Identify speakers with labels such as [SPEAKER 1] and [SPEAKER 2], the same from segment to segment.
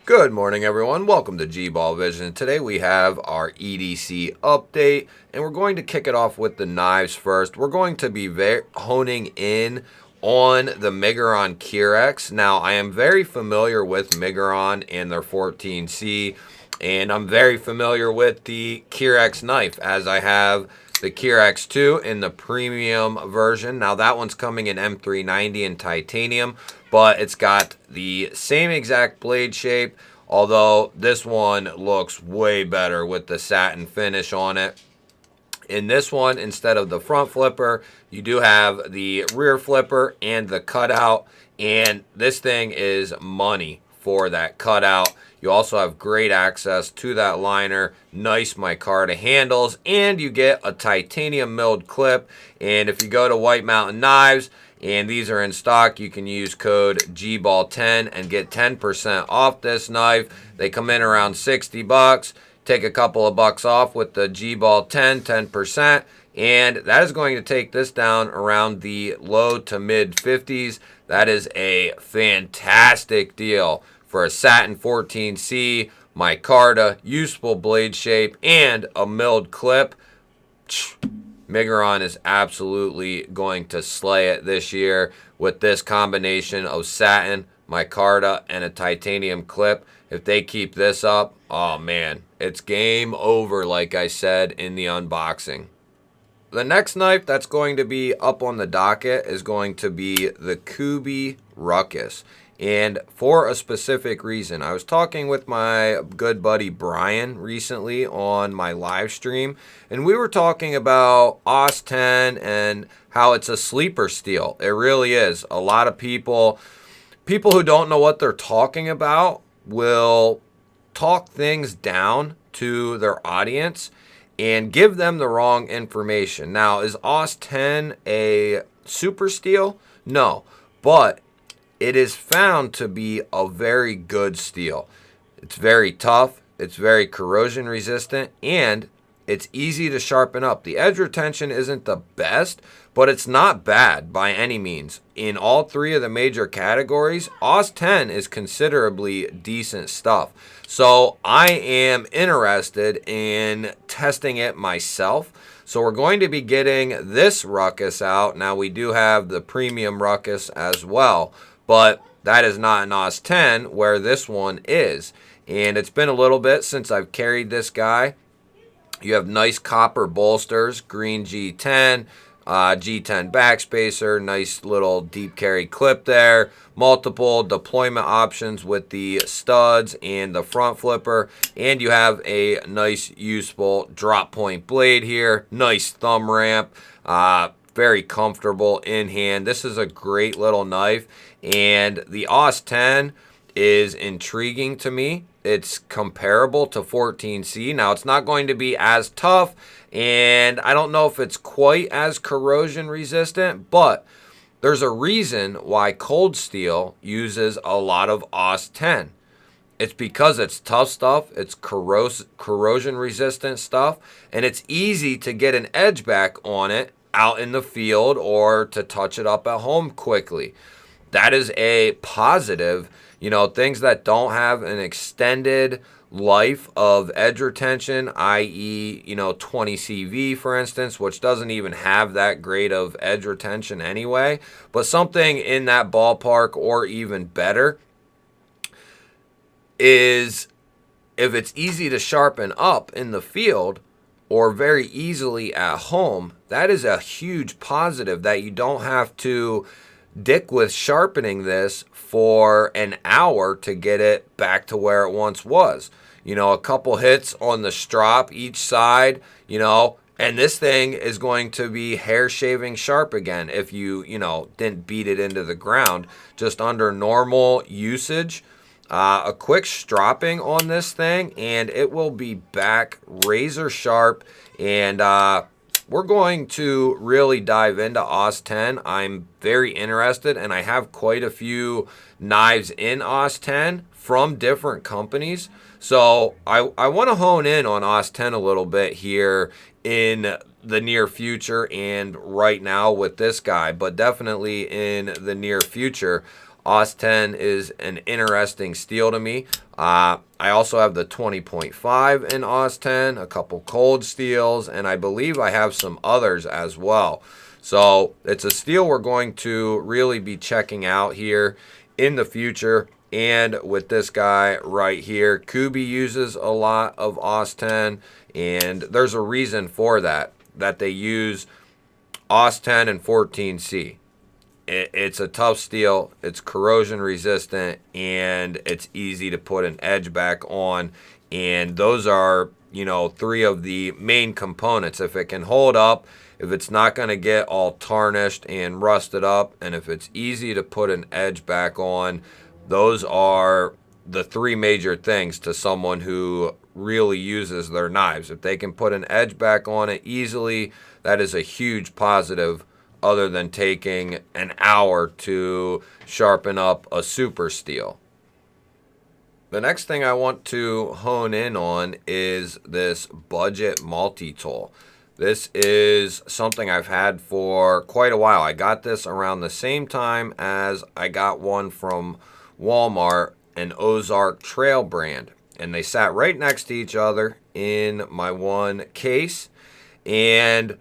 [SPEAKER 1] Good morning, everyone. Welcome to GBall Vision. Today we have our EDC update, and we're going to kick it off with the knives first. We're going to be honing in on the Miguron Curex. Now, I am very familiar with Miguron and their 14C, and I'm very familiar with the Curex knife, as I have the Curex 2 in the premium version. Now, that one's coming in M390 in titanium, but it's got the same exact blade shape, although this one looks way better with the satin finish on it. In this one, instead of the front flipper, you do have the rear flipper and the cutout, and this thing is money for that cutout. You also have great access to that liner, nice micarta handles, and you get a titanium milled clip. And if you go to White Mountain Knives, and these are in stock, you can use code GBall10 and get 10% off this knife. They come in around 60 bucks. Take a couple of bucks off with the GBall10, 10%, and that is going to take this down around the low to mid 50s. That is a fantastic deal for a satin 14C, micarta, useful blade shape, and a milled clip. Miguron is absolutely going to slay it this year with this combination of satin, micarta, and a titanium clip. If they keep this up, oh man, it's game over, like I said in the unboxing. The next knife that's going to be up on the docket is going to be the Kubi Ruckus. And for a specific reason, I was talking with my good buddy Brian recently on my live stream, and we were talking about AUS 10 and how it's a sleeper steel. It really is. A lot of people who don't know what they're talking about will talk things down to their audience and give them the wrong information. Now, is AUS 10 a super steel? No, but it is found to be a very good steel. It's very tough, it's very corrosion resistant, and it's easy to sharpen up. The edge retention isn't the best, but it's not bad by any means. In all three of the major categories, AUS 10 is considerably decent stuff. So I am interested in testing it myself. So we're going to be getting this Ruckus out. Now we do have the premium Ruckus as well, but that is not an AUS 10 where this one is. And it's been a little bit since I've carried this guy. You have nice copper bolsters, green G10, G10 backspacer, nice little deep carry clip there, multiple deployment options with the studs and the front flipper, and you have a nice useful drop point blade here, nice thumb ramp, very comfortable in hand. This is a great little knife, and the AUS 10 is intriguing to me. It's comparable to 14C. Now, it's not going to be as tough, and I don't know if it's quite as corrosion resistant, but there's a reason why cold steel uses a lot of AUS 10. It's because it's tough stuff, it's corrosion resistant stuff, and it's easy to get an edge back on it out in the field or to touch it up at home quickly. That is a positive. You know, things that don't have an extended life of edge retention, i.e., 20 CV, for instance, which doesn't even have that great of edge retention anyway, but something in that ballpark or even better is if it's easy to sharpen up in the field or very easily at home, that is a huge positive that you don't have to dick with sharpening this for an hour to get it back to where it once was. A couple hits on the strop each side, and this thing is going to be hair shaving sharp again if you didn't beat it into the ground. Just under normal usage, a quick stropping on this thing, and it will be back razor sharp. And we're going to really dive into AUS 10. I'm very interested, and I have quite a few knives in AUS 10 from different companies. So I want to hone in on AUS 10 a little bit here in the near future and right now with this guy, but definitely in the near future. OS 10 is an interesting steel to me. I also have the 20.5 in OS 10, a couple cold steels, and I believe I have some others as well. So it's a steel we're going to really be checking out here in the future. And with this guy right here, Kubi uses a lot of OS 10, and there's a reason for that they use OS 10 and 14C. It's a tough steel, it's corrosion resistant, and it's easy to put an edge back on. And those are, three of the main components. If it can hold up, if it's not going to get all tarnished and rusted up, and if it's easy to put an edge back on, those are the three major things to someone who really uses their knives. If they can put an edge back on it easily, that is a huge positive, other than taking an hour to sharpen up a super steel. The next thing I want to hone in on is this budget multi-tool. This is something I've had for quite a while. I got this around the same time as I got one from Walmart, an Ozark Trail brand. And they sat right next to each other in my one case. And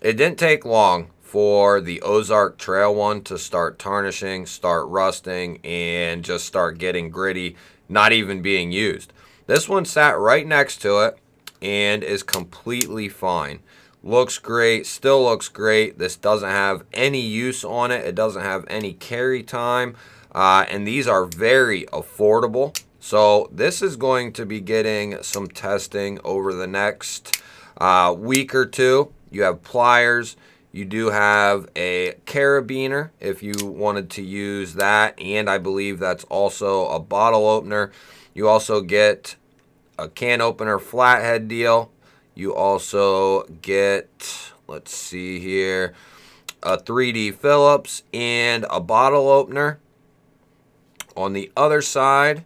[SPEAKER 1] it didn't take long for the Ozark Trail one to start tarnishing, start rusting, and just start getting gritty, not even being used. This one sat right next to it and is completely fine. Looks great, still looks great. This doesn't have any use on it. It doesn't have any carry time. And these are very affordable. So this is going to be getting some testing over the next week or two. You have pliers. You do have a carabiner if you wanted to use that, and I believe that's also a bottle opener. You also get a can opener flathead deal. You also get, let's see here, a 3D Phillips and a bottle opener. On the other side,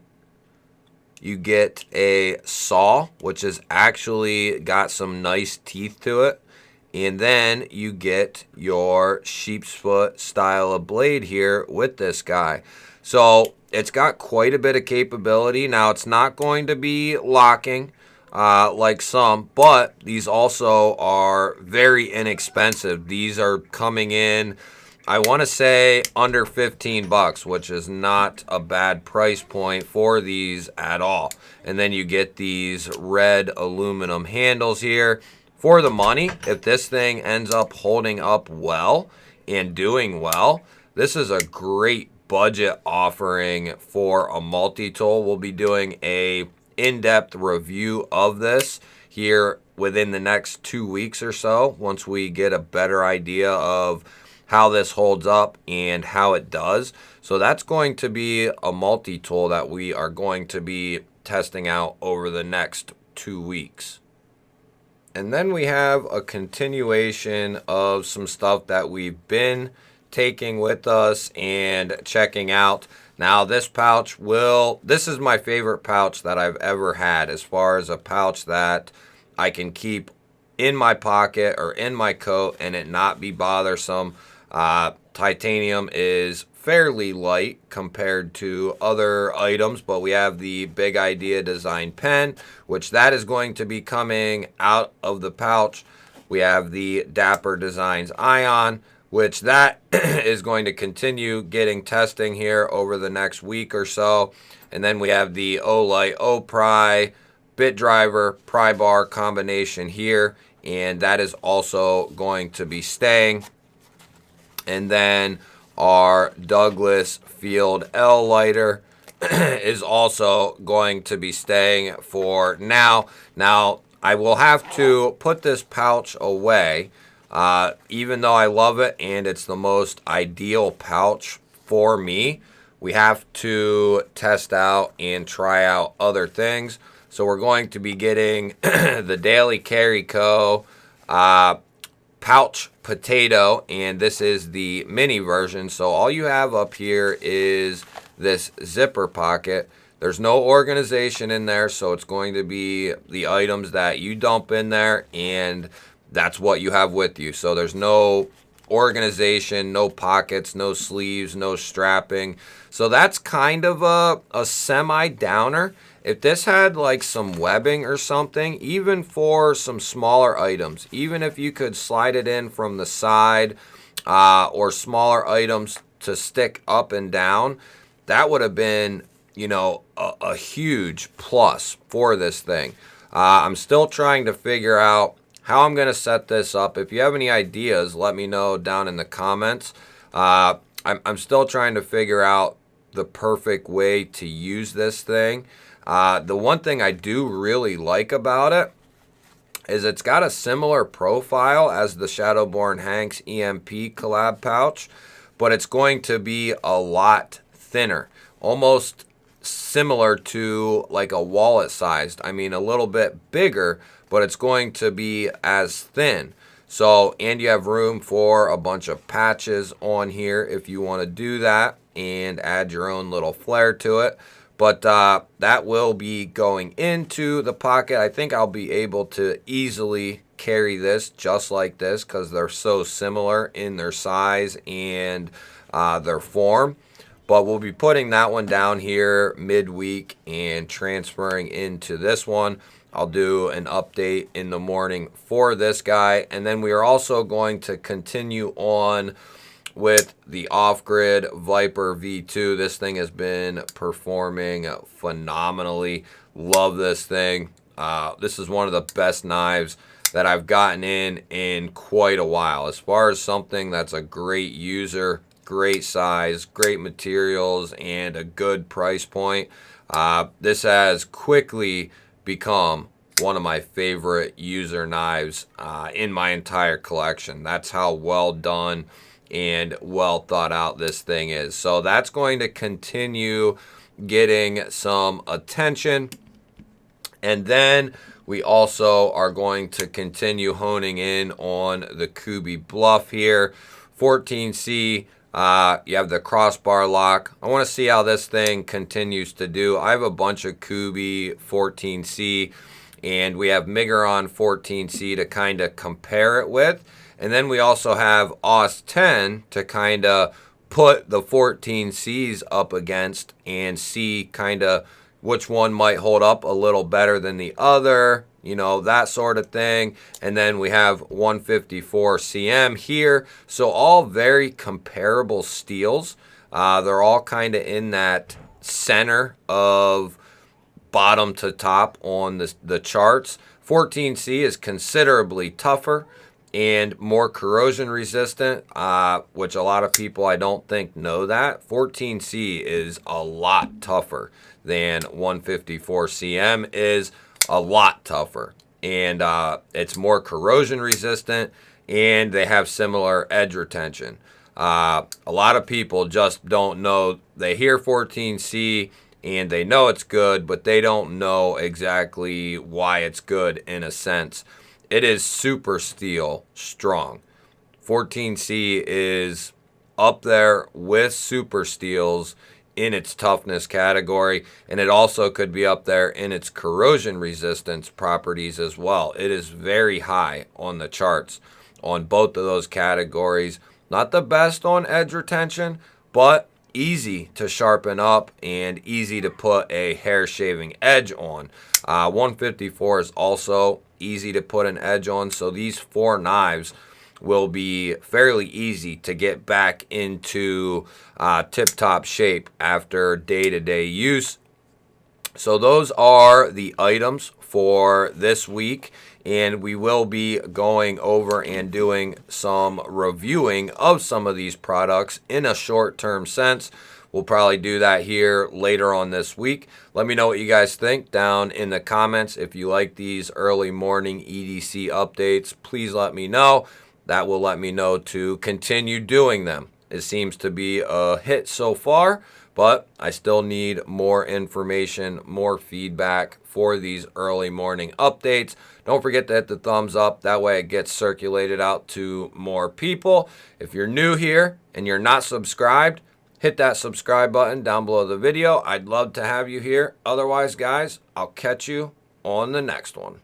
[SPEAKER 1] you get a saw, which has actually got some nice teeth to it. And then you get your sheep's foot style of blade here with this guy. So it's got quite a bit of capability. Now, it's not going to be locking like some, but these also are very inexpensive. These are coming in, I want to say, under 15 bucks, which is not a bad price point for these at all. And then you get these red aluminum handles here. For the money, if this thing ends up holding up well and doing well, this is a great budget offering for a multi-tool. We'll be doing a in-depth review of this here within the next 2 weeks or so, once we get a better idea of how this holds up and how it does. So that's going to be a multi-tool that we are going to be testing out over the next 2 weeks. And then we have a continuation of some stuff that we've been taking with us and checking out. Now, this is my favorite pouch that I've ever had, as far as a pouch that I can keep in my pocket or in my coat and it not be bothersome. Titanium is fairly light compared to other items, but we have the Big Idea Design pen, which that is going to be coming out of the pouch. We have the Dapper Designs Ion, which that is going to continue getting testing here over the next week or so. And then we have the Olight O-Pry bit driver pry bar combination here, and that is also going to be staying. And then our Douglas Field L lighter is also going to be staying for now. Now, I will have to put this pouch away, even though I love it and it's the most ideal pouch for me. We have to test out and try out other things. So we're going to be getting the Daily Carry Co. Pouch Potato, and this is the mini version. So all you have up here is this zipper pocket. There's no organization in there, so it's going to be the items that you dump in there, and that's what you have with you. So there's no organization, no pockets, no sleeves, no strapping. So that's kind of a semi-downer. If this had like some webbing or something, even for some smaller items, even if you could slide it in from the side or smaller items to stick up and down, that would have been, you know, a huge plus for this thing. I'm still trying to figure out how I'm going to set this up. If you have any ideas, let me know down in the comments. I'm still trying to figure out the perfect way to use this thing. The one thing I do really like about it is it's got a similar profile as the Shadowborn Hanks EMP collab pouch, but it's going to be a lot thinner, almost similar to like a wallet sized. I mean, a little bit bigger, but it's going to be as thin. So, and you have room for a bunch of patches on here if you want to do that and add your own little flair to it. But that will be going into the pocket. I think I'll be able to easily carry this just like this because they're so similar in their size and their form. But we'll be putting that one down here midweek and transferring into this one. I'll do an update in the morning for this guy. And then we are also going to continue on with the off-grid Viper V2. This thing has been performing phenomenally. Love this thing. This is one of the best knives that I've gotten in quite a while. As far as something that's a great user, great size, great materials, and a good price point, this has quickly become one of my favorite user knives in my entire collection. That's how well done and well thought out this thing is. So that's going to continue getting some attention. And then we also are going to continue honing in on the Kubi Bluff here. 14C, you have the crossbar lock. I want to see how this thing continues to do. I have a bunch of Kubi 14C, and we have Miguron 14C to kind of compare it with. And then we also have AUS 10 to kind of put the 14Cs up against and see kind of which one might hold up a little better than the other, you know, that sort of thing. And then we have 154 CM here. So all very comparable steels. They're all kind of in that center of bottom to top on the charts. 14C is considerably tougher and more corrosion resistant, which a lot of people I don't think know that. 14C is a lot tougher than 154 CM is, a lot tougher. And it's more corrosion resistant, and they have similar edge retention. A lot of people just don't know. They hear 14C and they know it's good, but they don't know exactly why it's good in a sense. It is super steel strong. 14C is up there with super steels in its toughness category, and it also could be up there in its corrosion resistance properties as well. It is very high on the charts on both of those categories. Not the best on edge retention, but easy to sharpen up and easy to put a hair shaving edge on. 154 is also easy to put an edge on, so these four knives will be fairly easy to get back into tip-top shape after day-to-day use. So those are the items for this week, and we will be going over and doing some reviewing of some of these products in a short-term sense. We'll probably do that here later on this week. Let me know what you guys think down in the comments. If you like these early morning EDC updates, please let me know. That will let me know to continue doing them. It seems to be a hit so far, but I still need more information, more feedback for these early morning updates. Don't forget to hit the thumbs up. That way it gets circulated out to more people. If you're new here and you're not subscribed, hit that subscribe button down below the video. I'd love to have you here. Otherwise, guys, I'll catch you on the next one.